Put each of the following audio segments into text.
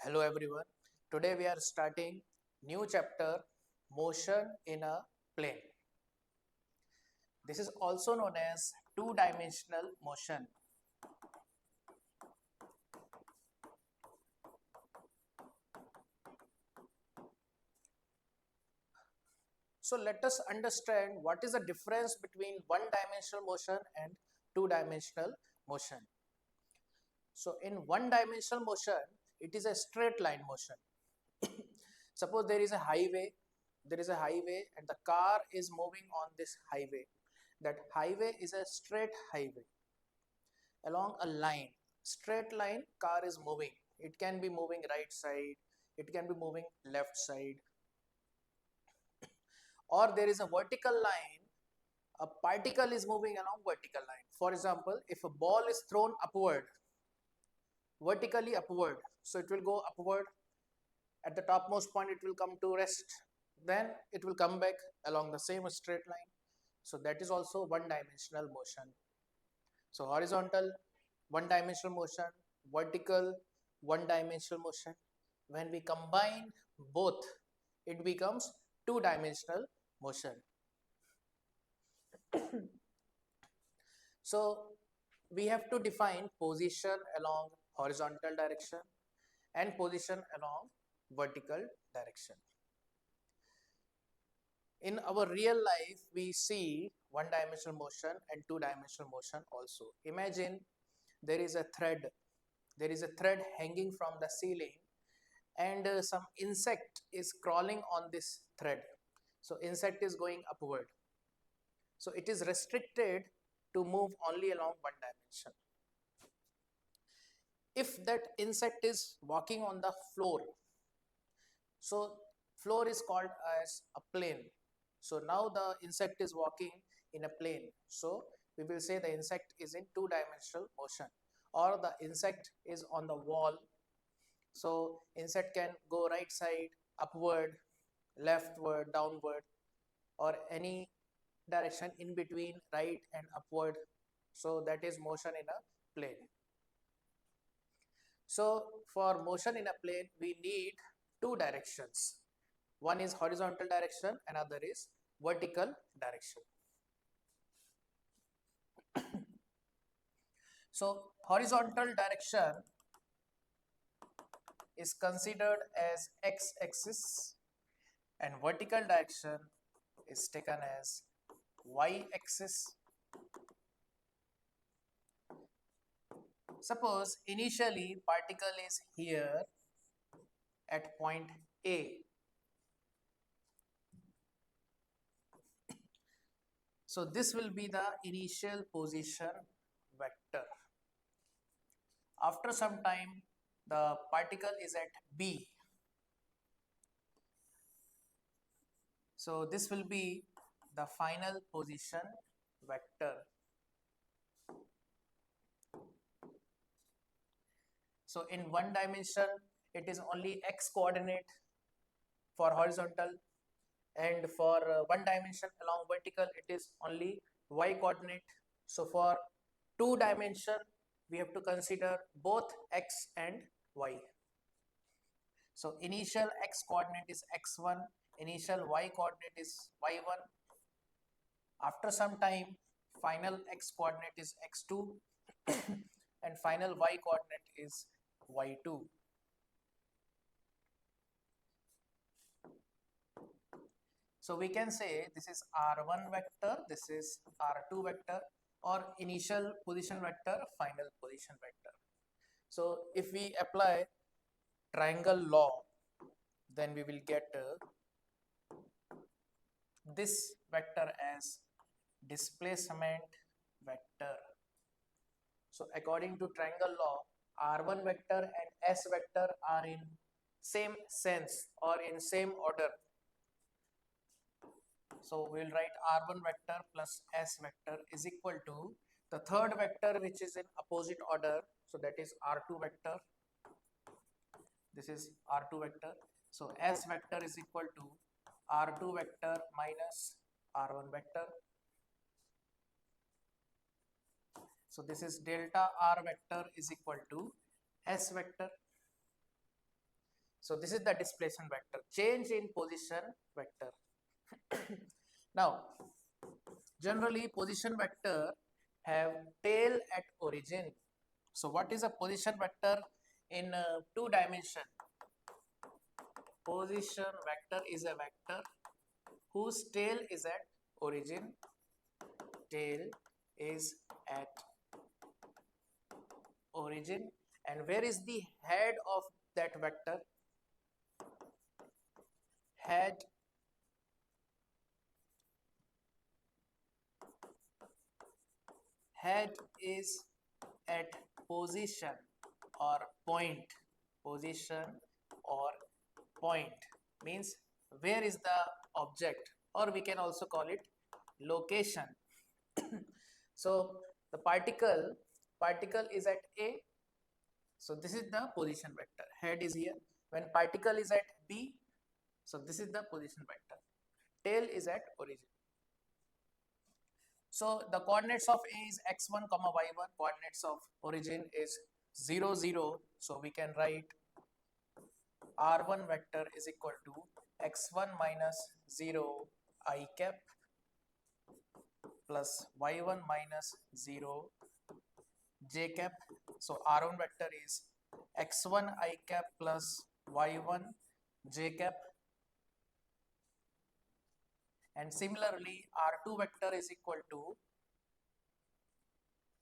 Hello everyone. Today we are starting new chapter motion in a plane. This is also known as two-dimensional motion. So let us understand what is the difference between one-dimensional motion and two-dimensional motion. So in one-dimensional motion, it is a straight line motion. Suppose there is a highway and the car is moving on this highway. That highway is a straight highway along a line. Straight line car is moving. It can be moving right side, it can be moving left side, or there is a vertical line, a particle is moving along vertical line. For example, if a ball is thrown upward, vertically upward, so it will go upward. At the topmost point it will come to rest, then it will come back along the same straight line. So that is also one dimensional motion. So horizontal, one dimensional motion, vertical, one dimensional motion. When we combine both, it becomes two dimensional motion. So we have to define position along horizontal direction and position along vertical direction. In our real life, we see one dimensional motion and two dimensional motion also. Imagine there is a thread, hanging from the ceiling, and some insect is crawling on this thread. So insect is going upward, so it is restricted to move only along one dimension. If that insect is walking on the floor, so floor is called as a plane. So now the insect is walking in a plane, so we will say the insect is in two dimensional motion. Or the insect is on the wall, so insect can go right side, upward, leftward, downward, or any direction in between right and upward. So that is motion in a plane. So for motion in a plane, we need two directions. One is horizontal direction, another is vertical direction. So horizontal direction is considered as x-axis and vertical direction is taken as y-axis. Suppose initially particle is here at point A. So this will be the initial position vector. After some time, the particle is at B. So this will be the final position vector. So in one dimension, it is only x coordinate for horizontal, and for one dimension along vertical, it is only y coordinate. So for two dimension, we have to consider both x and y. So initial x coordinate is x1, initial y coordinate is y1. After some time, final x coordinate is x2 and final y coordinate is y2. So we can say this is r1 vector, this is r2 vector, or initial position vector, final position vector. So if we apply triangle law, then we will get this vector as displacement vector. So according to triangle law, r1 vector and s vector are in same sense or in same order. So we will write r1 vector plus s vector is equal to the third vector which is in opposite order. So that is r2 vector. This is r2 vector. So s vector is equal to r2 vector minus r1 vector. So this is delta r vector is equal to s vector. So this is the displacement vector, change in position vector. Now, generally position vector have tail at origin. So what is a position vector in 2 dimension? Position vector is a vector whose tail is at origin. Tail is at origin. And where is the head of that vector? Head is at position or point. Position or point means where is the object, or we can also call it location. So the particle is at A. So this is the position vector. Head is here. When particle is at B, so this is the position vector. Tail is at origin. So the coordinates of A is x1, y1. Coordinates of origin is 0, 0. So we can write r1 vector is equal to x1 minus 0 I cap plus y1 minus 0 j cap. So r1 vector is x1 I cap plus y1 j cap, and similarly r2 vector is equal to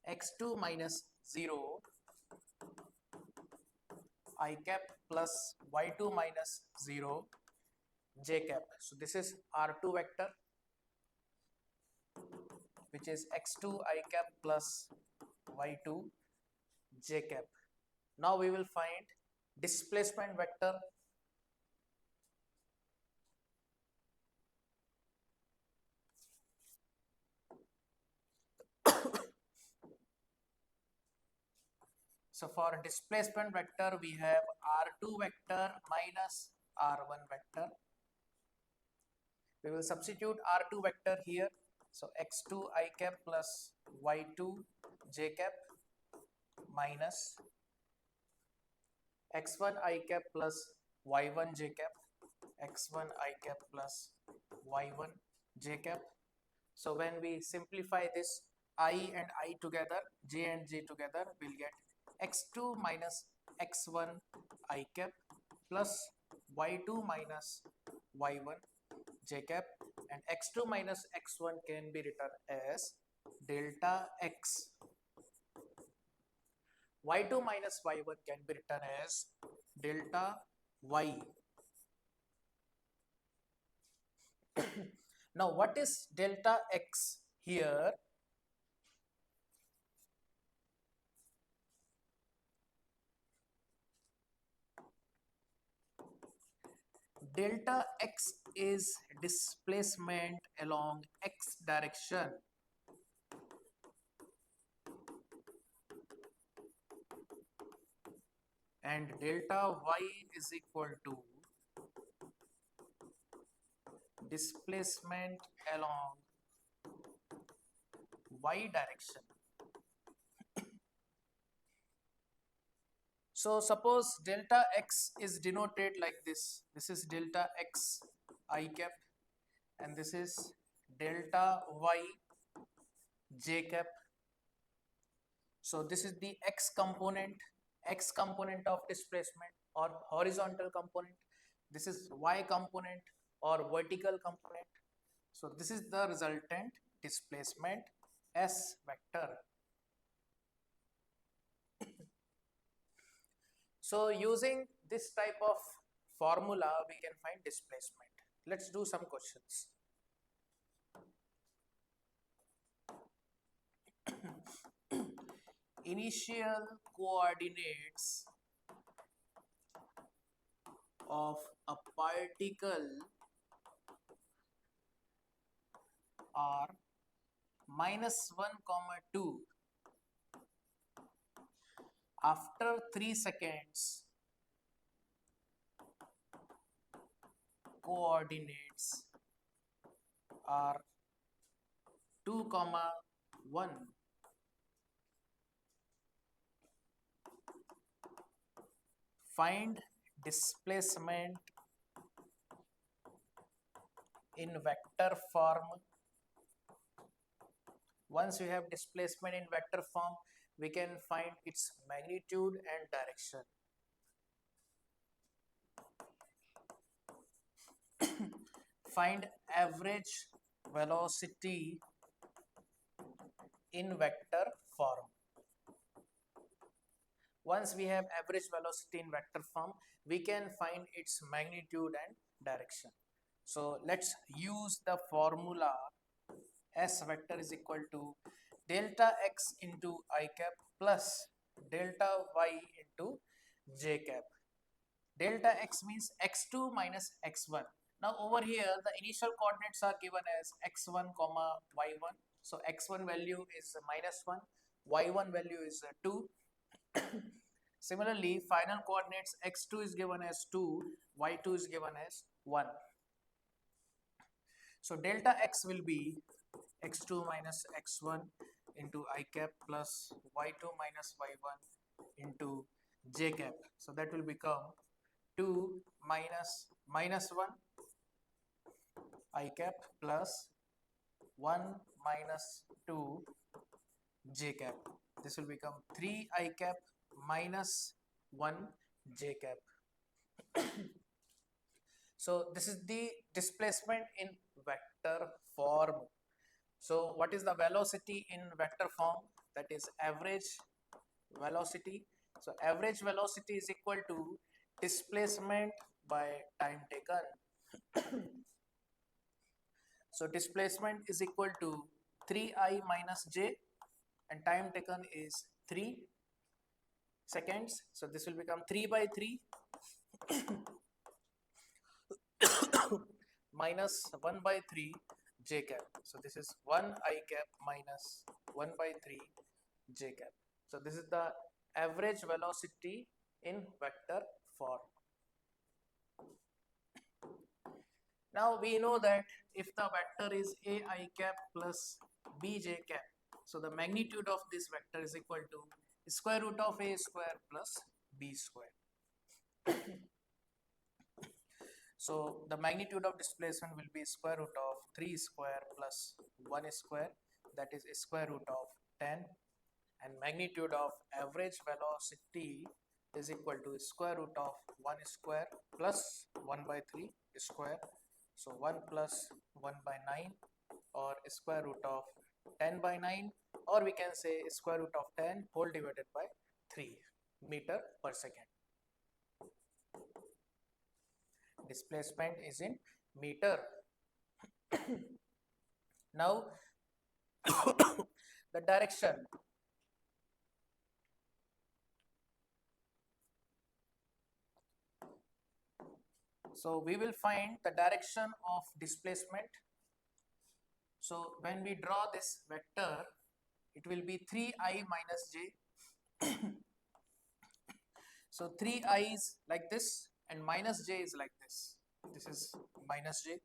x2 minus 0 I cap plus y2 minus 0 j cap. So this is r2 vector, which is x2 I cap plus y2 j cap. Now we will find displacement vector. So for displacement vector, we have r2 vector minus r1 vector. We will substitute r2 vector here. So x2 I cap plus y2 j cap minus x1 I cap plus y1 j cap, x1 I cap plus y1 j cap. So when we simplify this I and I together, j and j together, we'll get x2 minus x1 I cap plus y2 minus y1 j cap, and x2 minus x1 can be written as delta x. y2 minus y1 can be written as delta y. Now what is delta x here? Delta x is displacement along x direction. And delta y is equal to displacement along y direction. So suppose delta x is denoted like this. This is delta x I cap, and this is delta y j cap. So this is the x component of displacement or horizontal component. This is y component or vertical component. So this is the resultant displacement S vector. So using this type of formula, we can find displacement. Let's do some questions. Initial coordinates of a particle are -1, 2. After 3 seconds, coordinates are 2, 1. Find displacement in vector form. Once we have displacement in vector form, we can find its magnitude and direction. Find average velocity in vector form. Once we have average velocity in vector form, we can find its magnitude and direction. So let's use the formula. S vector is equal to delta x into I cap plus delta y into j cap. Delta x means x2 minus x1. Now over here the initial coordinates are given as x1 comma y1. So x1 value is -1, y1 value is 2. Similarly, final coordinates x2 is given as 2, y2 is given as 1. So delta x will be x2 minus x1 into I cap plus y2 minus y1 into j cap. So that will become 2 minus -1 I cap plus 1 minus 2 j cap. This will become 3 I cap minus 1 j cap. So this is the displacement in vector form. So what is the velocity in vector form? That is average velocity. So average velocity is equal to displacement by time taken. So displacement is equal to 3I minus j and time taken is 3 seconds. So this will become 3 by 3 minus 1 by 3 j cap. So this is 1 I cap minus 1 by 3 j cap. So this is the average velocity in vector form. Now we know that if the vector is a I cap plus b j cap, so the magnitude of this vector is equal to square root of a square plus b square. So the magnitude of displacement will be square root of 3 square plus 1 square, that is square root of 10, and magnitude of average velocity is equal to square root of 1 square plus 1 by 3 square. So 1 plus 1 by 9 or square root of 10 by 9, or we can say square root of 10 whole divided by 3 meter per second. Displacement is in meter. Now the direction. So we will find the direction of displacement. So when we draw this vector, it will be 3I minus j. So 3I is like this and minus j is like this. This is minus j.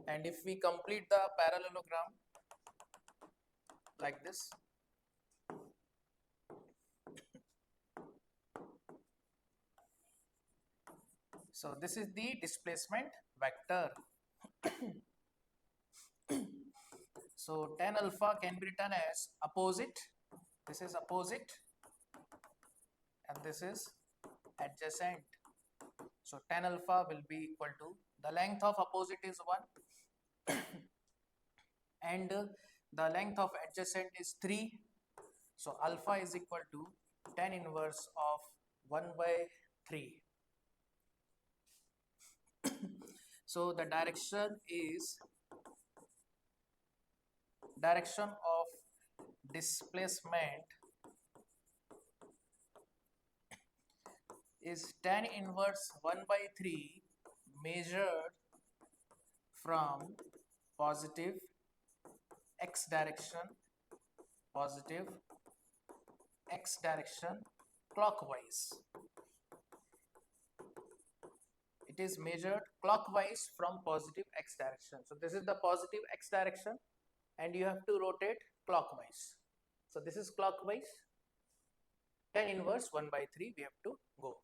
And if we complete the parallelogram like this, so this is the displacement vector. So tan alpha can be written as opposite. This is opposite and this is adjacent. So tan alpha will be equal to, the length of opposite is 1 and the length of adjacent is 3. So alpha is equal to tan inverse of 1 by 3. So the direction of displacement is tan inverse 1 by 3 measured from positive x direction, positive x direction clockwise. It is measured clockwise from positive x direction. So this is the positive x direction and you have to rotate clockwise. So this is clockwise, tan inverse 1 by 3 we have to go.